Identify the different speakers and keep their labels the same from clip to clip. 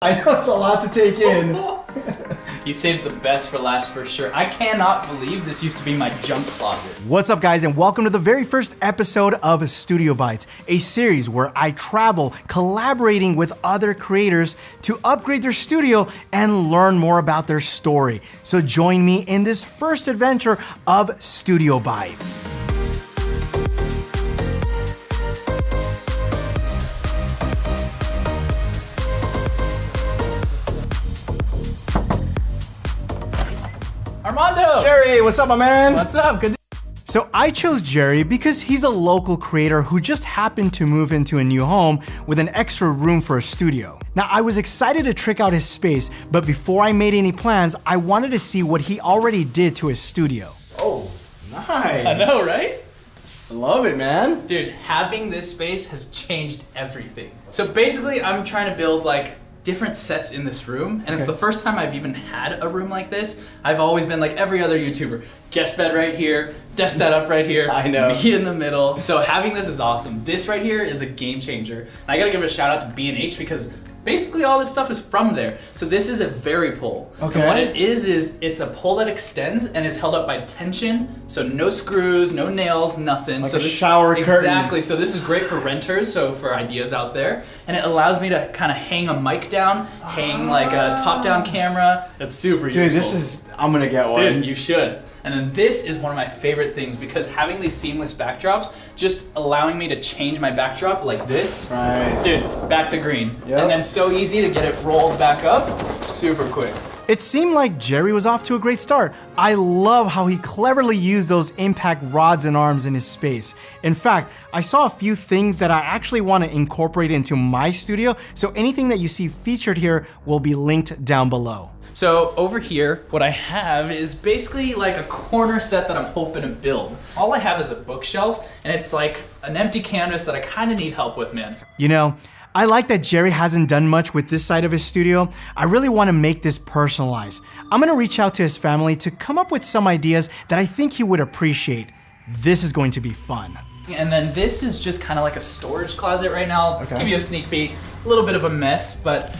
Speaker 1: I know it's a lot to take in.
Speaker 2: You saved the best for last for sure. I cannot believe this used to be my junk closet.
Speaker 1: What's up, guys, and welcome to the very first episode of Studio Bytes, a series where I travel collaborating with other creators to upgrade their studio and learn more about their story. So join me in this first adventure of Studio Bytes.
Speaker 2: Armando!
Speaker 1: Jerry, what's up, my man?
Speaker 2: What's up? Good.
Speaker 1: So I chose Jerry because he's a local creator who just happened to move into a new home with an extra room for a studio. Now, I was excited to trick out his space, but before I made any plans, I wanted to see what he already did to his studio. Oh, nice.
Speaker 2: I know, right?
Speaker 1: I love it, man.
Speaker 2: Dude, having this space has changed everything. So basically, I'm trying to build like different sets in this room, and it's the first time I've even had a room like this. I've always been like every other YouTuber. Guest bed right here, desk setup right here,
Speaker 1: I know.
Speaker 2: me in the middle. So having this is awesome. This right here is a game changer. And I gotta give a shout out to B&H because basically all this stuff is from there. So this is a Vari-Pole.
Speaker 1: Okay.
Speaker 2: And what it is it's a pole that extends and is held up by tension. So no screws, no nails, nothing.
Speaker 1: Like
Speaker 2: so
Speaker 1: a
Speaker 2: this,
Speaker 1: shower curtain.
Speaker 2: Exactly. So this is great for renters, so for ideas out there. And it allows me to kind of hang a mic down, hang like a top-down camera. It's super useful.
Speaker 1: Dude, I'm gonna get one.
Speaker 2: Dude, you should. And then this is one of my favorite things because having these seamless backdrops, just allowing me to change my backdrop like this.
Speaker 1: Right.
Speaker 2: Dude, back to green.
Speaker 1: Yep.
Speaker 2: And then so easy to get it rolled back up, super quick.
Speaker 1: It seemed like Jerry was off to a great start. I love how he cleverly used those impact rods and arms in his space. In fact, I saw a few things that I actually want to incorporate into my studio, so anything that you see featured here will be linked down below.
Speaker 2: So over here, what I have is basically like a corner set that I'm hoping to build. All I have is a bookshelf, and it's like an empty canvas that I kind of need help with, man.
Speaker 1: You know, I like that Jerry hasn't done much with this side of his studio. I really want to make this personalized. I'm gonna reach out to his family to come up with some ideas that I think he would appreciate. This is going to be fun.
Speaker 2: And then this is just kind of like a storage closet right now. I'll
Speaker 1: Okay.
Speaker 2: give you a sneak peek. A little bit of a mess, but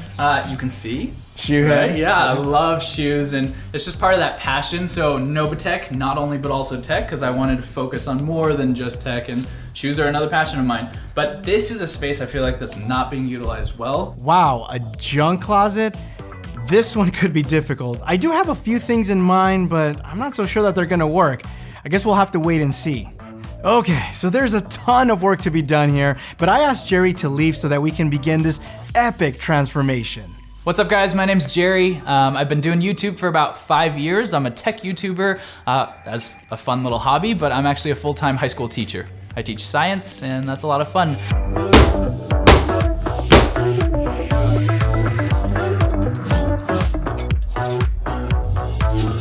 Speaker 2: you can see.
Speaker 1: Shoe head?
Speaker 2: Right? Yeah, I love shoes, and it's just part of that passion. So NOBA tech, not only but also tech, because I wanted to focus on more than just tech, and shoes are another passion of mine. But this is a space I feel like that's not being utilized well.
Speaker 1: Wow, a junk closet? This one could be difficult. I do have a few things in mind, but I'm not so sure that they're gonna work. I guess we'll have to wait and see. Okay, so there's a ton of work to be done here, but I asked Jerry to leave so that we can begin this epic transformation.
Speaker 2: What's up, guys? My name's Jerry. I've been doing YouTube for about 5 years. I'm a tech YouTuber as a fun little hobby, but I'm actually a full-time high school teacher. I teach science, and that's a lot of fun.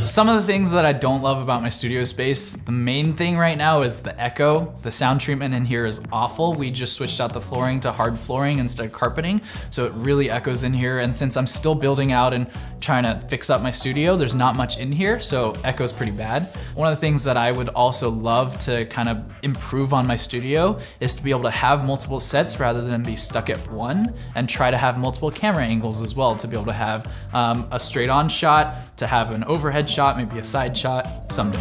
Speaker 2: Some of the things that I don't love about my studio space, the main thing right now is the echo. The sound treatment in here is awful. We just switched out the flooring to hard flooring instead of carpeting, so it really echoes in here. And since I'm still building out and trying to fix up my studio, there's not much in here, so echo's pretty bad. One of the things that I would also love to kind of improve on my studio is to be able to have multiple sets rather than be stuck at one, and try to have multiple camera angles as well, to be able to have a straight on shot, to have an overhead shot, maybe a side shot someday.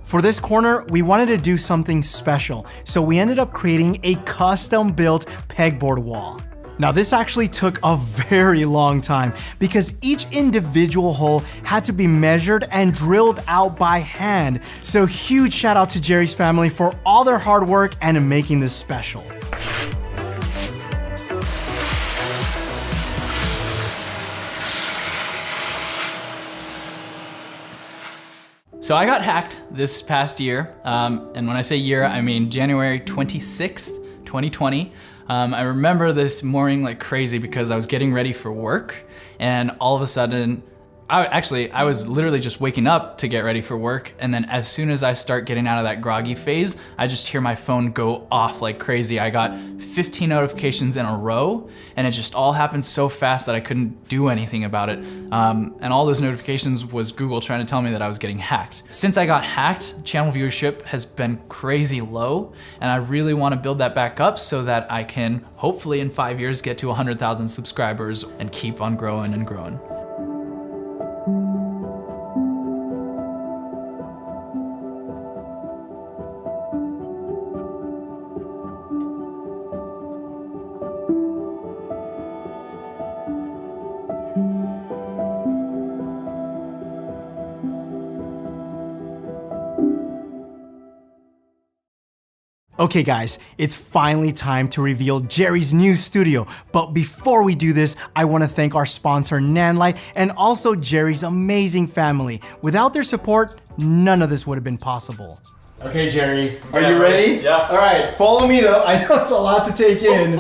Speaker 1: For this corner, we wanted to do something special, so we ended up creating a custom-built pegboard wall. Now, this actually took a very long time because each individual hole had to be measured and drilled out by hand. So huge shout out to Jerry's family for all their hard work and in making this special.
Speaker 2: So I got hacked this past year, and when I say year, I mean January 26th, 2020. I remember this morning like crazy because I was getting ready for work, and all of a sudden I was literally just waking up to get ready for work, and then as soon as I start getting out of that groggy phase, I just hear my phone go off like crazy. I got 15 notifications in a row, and it just all happened so fast that I couldn't do anything about it. And all those notifications was Google trying to tell me that I was getting hacked. Since I got hacked, channel viewership has been crazy low, and I really want to build that back up so that I can hopefully in 5 years get to 100,000 subscribers and keep on growing and growing.
Speaker 1: Okay guys, it's finally time to reveal Jerry's new studio. But before we do this, I want to thank our sponsor Nanlite and also Jerry's amazing family. Without their support, none of this would have been possible. Okay Jerry, are you ready?
Speaker 2: Yeah.
Speaker 1: All right, follow me though. I know it's a lot to take in.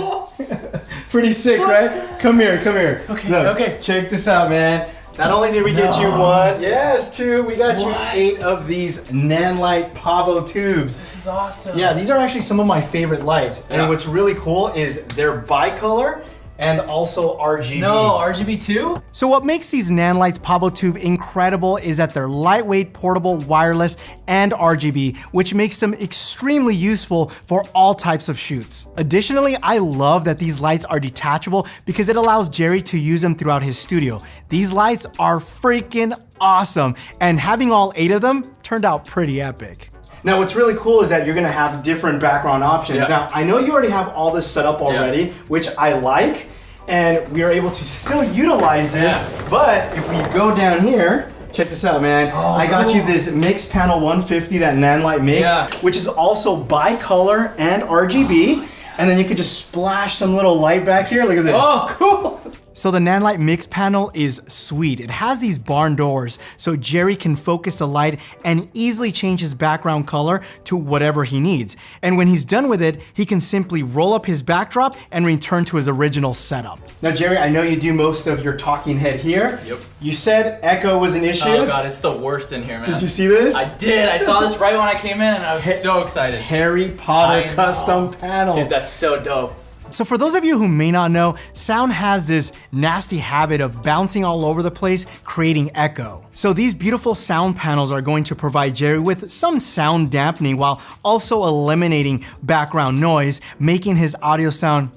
Speaker 1: Pretty sick, right? Come here, come here.
Speaker 2: Okay,
Speaker 1: Look,
Speaker 2: okay.
Speaker 1: Check this out, man. Not only did we get you one, yes, two, we got you 8 of these Nanlite Pavo tubes.
Speaker 2: This is awesome.
Speaker 1: Yeah, these are actually some of my favorite lights. And what's really cool is they're bicolor and also RGB.
Speaker 2: No, RGB too?
Speaker 1: So what makes these Nanlite's Pavo Tube incredible is that they're lightweight, portable, wireless, and RGB, which makes them extremely useful for all types of shoots. Additionally, I love that these lights are detachable because it allows Jerry to use them throughout his studio. These lights are freaking awesome, and having all 8 of them turned out pretty epic. Now what's really cool is that you're gonna have different background options.
Speaker 2: Yeah.
Speaker 1: Now I know you already have all this set up already, which I like, and we are able to still utilize this, but if we go down here, check this out, man. I got you this Mix Panel 150 that Nanlite makes, which is also bicolor and RGB, and then you could just splash some little light back here. Look at this.
Speaker 2: Oh, cool.
Speaker 1: So the Nanlite Mix Panel is sweet. It has these barn doors, so Jerry can focus the light and easily change his background color to whatever he needs. And when he's done with it, he can simply roll up his backdrop and return to his original setup. Now Jerry, I know you do most of your talking head here. Yep. You said echo was an issue.
Speaker 2: Oh God, it's the worst in here, man.
Speaker 1: Did you see this?
Speaker 2: I did. I saw this right when I came in and I was so excited.
Speaker 1: Harry Potter custom panel.
Speaker 2: Dude, that's so dope.
Speaker 1: So for those of you who may not know, sound has this nasty habit of bouncing all over the place, creating echo. So these beautiful sound panels are going to provide Jerry with some sound dampening while also eliminating background noise, making his audio sound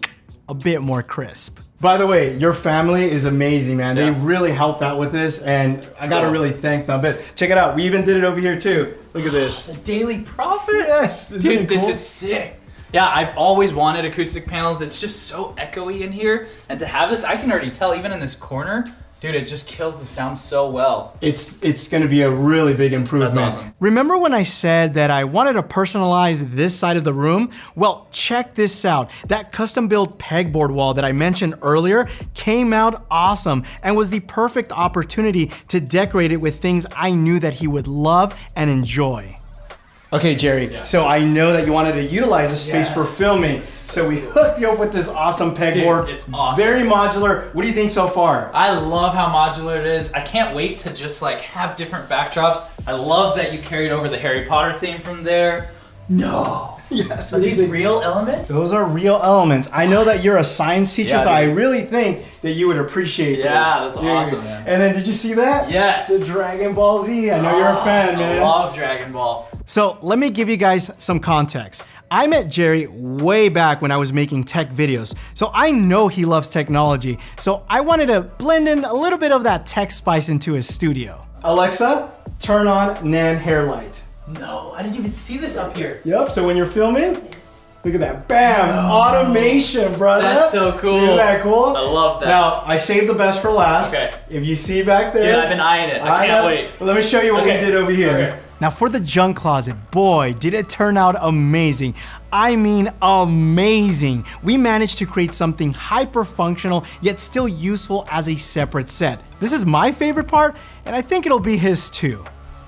Speaker 1: a bit more crisp. By the way, your family is amazing, man. They really helped out with this, and I gotta really thank them. But check it out, we even did it over here too. Look at this.
Speaker 2: The Daily Prophet?
Speaker 1: Yes,
Speaker 2: dude, this is sick. Yeah, I've always wanted acoustic panels. It's just so echoey in here. And to have this, I can already tell, even in this corner, dude, it just kills the sound so well.
Speaker 1: It's gonna be a really big improvement.
Speaker 2: That's awesome.
Speaker 1: Remember when I said that I wanted to personalize this side of the room? Well, check this out. That custom built pegboard wall that I mentioned earlier came out awesome and was the perfect opportunity to decorate it with things I knew that he would love and enjoy. Okay, Jerry, so I know that you wanted to utilize the space for filming, so we hooked you up with this awesome pegboard.
Speaker 2: Dude, it's awesome.
Speaker 1: Very modular. What do you think so far?
Speaker 2: I love how modular it is. I can't wait to just like have different backdrops. I love that you carried over the Harry Potter theme from there. No.
Speaker 1: Yes.
Speaker 2: Are these real elements?
Speaker 1: Those are real elements. I know that you're a science teacher, so I really think that you would appreciate this.
Speaker 2: Yeah, that's awesome, man.
Speaker 1: And then did you see that?
Speaker 2: Yes.
Speaker 1: The Dragon Ball Z. I know you're a fan, man.
Speaker 2: I love Dragon Ball.
Speaker 1: So let me give you guys some context. I met Jerry way back when I was making tech videos, so I know he loves technology. So I wanted to blend in a little bit of that tech spice into his studio. Alexa, turn on Nan hair light.
Speaker 2: No, I didn't even see this up here.
Speaker 1: Yep, so when you're filming, look at that. Bam! Automation, brother.
Speaker 2: That's so cool.
Speaker 1: Isn't that cool?
Speaker 2: I love that.
Speaker 1: Now, I saved the best for last.
Speaker 2: Okay.
Speaker 1: If you see back there.
Speaker 2: Dude, I've been eyeing it. I can't wait.
Speaker 1: Well, let me show you what we did over here.
Speaker 2: Okay.
Speaker 1: Now for the junk closet, boy, did it turn out amazing. I mean amazing. We managed to create something hyper functional yet still useful as a separate set. This is my favorite part, and I think it'll be his too.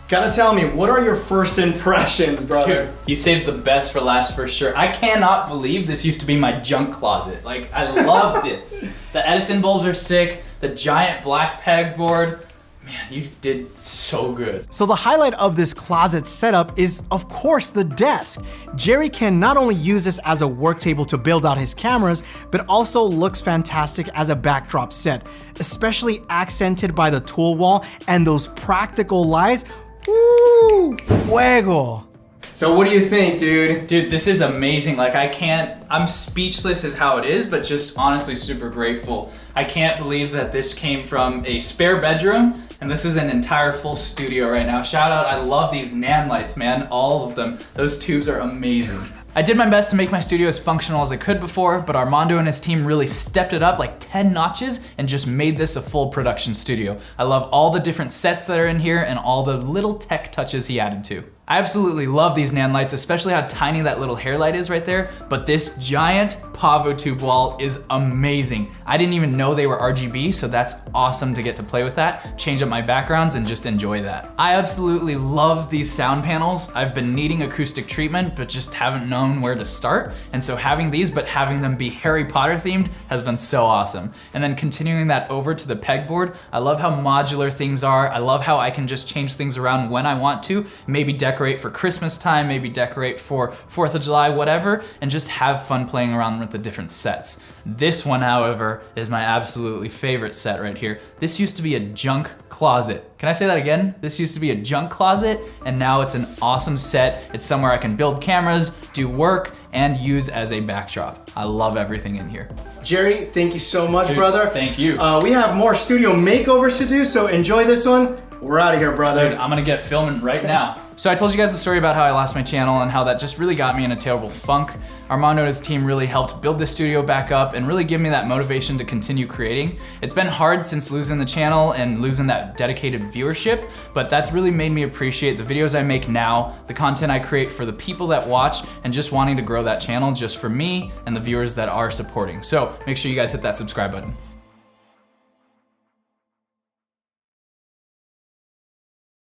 Speaker 1: Gotta tell me, what are your first impressions, brother?
Speaker 2: Dude, you saved the best for last for sure. I cannot believe this used to be my junk closet. Like, I love this. The Edison bulbs are sick, the giant black pegboard. Man, you did so good.
Speaker 1: So the highlight of this closet setup is, of course, the desk. Jerry can not only use this as a work table to build out his cameras, but also looks fantastic as a backdrop set, especially accented by the tool wall and those practical lights. Woo! Fuego! So what do you think, dude?
Speaker 2: Dude, this is amazing. Like I'm speechless is how it is, but just honestly super grateful. I can't believe that this came from a spare bedroom and this is an entire full studio right now. Shout out, I love these NAND lights, man, all of them. Those tubes are amazing. I did my best to make my studio as functional as I could before, but Armando and his team really stepped it up like 10 notches and just made this a full production studio. I love all the different sets that are in here and all the little tech touches he added to. I absolutely love these NAND lights, especially how tiny that little hair light is right there, but this giant Pavo tube wall is amazing. I didn't even know they were RGB, so that's awesome to get to play with that, change up my backgrounds, and just enjoy that. I absolutely love these sound panels. I've been needing acoustic treatment, but just haven't known where to start, and so having these, but having them be Harry Potter themed has been so awesome. And then continuing that over to the pegboard, I love how modular things are. I love how I can just change things around when I want to, maybe decorate for Christmas time, maybe decorate for 4th of July, whatever, and just have fun playing around with the different sets. This one, however, is my absolutely favorite set right here. This used to be a junk closet. Can I say that again? This used to be a junk closet, and now it's an awesome set. It's somewhere I can build cameras, do work, and use as a backdrop. I love everything in here.
Speaker 1: Jerry, thank you so much,
Speaker 2: Dude,
Speaker 1: brother.
Speaker 2: Thank you.
Speaker 1: We have more studio makeovers to do, so enjoy this one. We're out of here, brother.
Speaker 2: Dude, I'm gonna get filming right now. So I told you guys the story about how I lost my channel and how that just really got me in a terrible funk. Armando and his team really helped build this studio back up and really give me that motivation to continue creating. It's been hard since losing the channel and losing that dedicated viewership, but that's really made me appreciate the videos I make now, the content I create for the people that watch, and just wanting to grow that channel just for me and the viewers that are supporting. So make sure you guys hit that subscribe button.